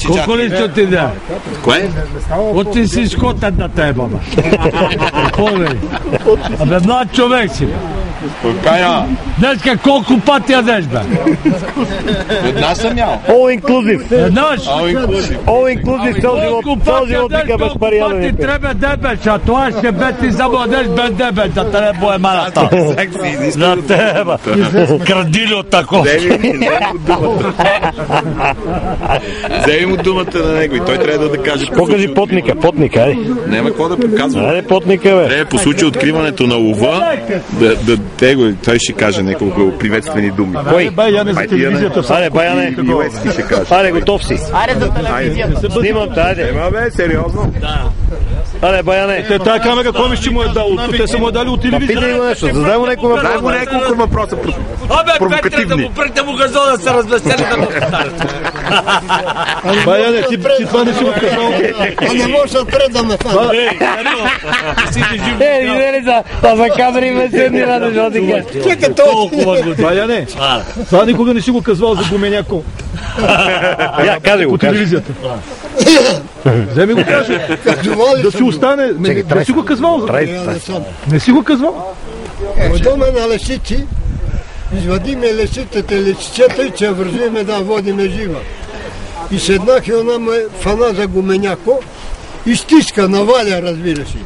Колко ли ще ти да? Кое? От ти си скотен на тебе, бе. Абе, млад човек си, бе. Кая? Днеска колко пъти ядеш, бе? Една съм ял. All inclusive. Еднаш? All inclusive, цял живот вика без пари яда Колко пъти трябва дебеч, а това ще бе ти за младеж без дебеч, да те не бое маната. На тебе, крадило тако. Вземи му думата на него и той трябва да каже. Покажи потника, айде. Няма какво да показва. Айде потника, бе. Трябва по случай откриването на лова, той ще каже няколко приветствени думи. Кой? Баяне за телевизията. Айде, Баяне. Ще каже. Айде, готов си. Айде за телевизията. Снимам те, айде. Ема бе, сериозно. Айде, Баяне. Тая камера, кой ще му е дал? Те са му е дали от телевизията. Питай го нещо, задай му някой въпрос. Дай му няколко въпроса провокативни. Да му пръкте му газо да се развесели да му старите. Баяне, ти това не си го казал. А не може отпред да ме фана. Видели за камери ме седни на държотика. Чекай толкова. Баяне, това никога не си го казвал за Гуменяко. Я, кажи го, По телевизията. Вземи го кажа. Да си остане. Не си го казвал. Не си го казвал. От дома на лещици, извадиме лещицата, лещицата и че вързиме да водиме жива. И седнах и она ме фана за Гуменяко и стиска, наваля, разбира си.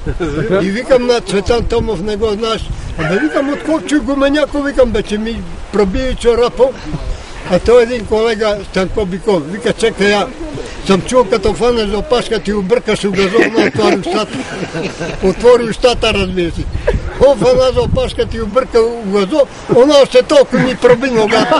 И викам на Цветан Томов, не го знаеш. Абе викам, отколко чуй Гуменяко, викам, бе, че ми пробие чорапо. А той един колега, Станко Биков, вика, чекай, я съм чул като фанеш за опашка, ти объркаш у газо, но отвори устата. Отвори устата, разбира си. О, фана за опашка, ти обърка у газо, она още толкова ми проби ногата.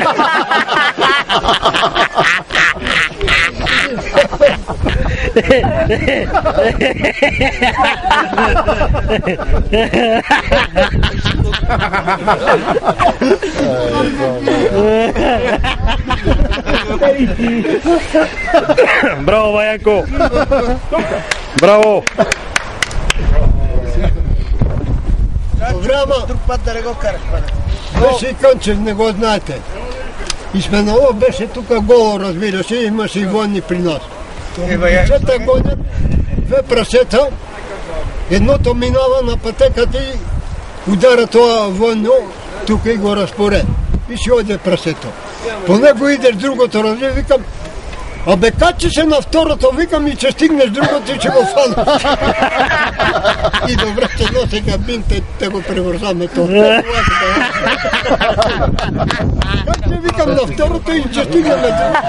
Браво, Баянко! Браво! Програма Друг път да не го караш, пане. беше и Кънчев, не го знаете. И Сменало беше тук голо, разбира се, имаше и военни при нас. Прасета гонят, две прасета, едното минава на пътеката и удара това военно, тук и го разпоред. И си оде прасето. По него идеш другото, разбира, викам, абе качи се на второто, викам и че стигнеш другото и че го фана. И добре, че носеха бинте, те го превързаме това. Как че викам на второто и че стигнем другото.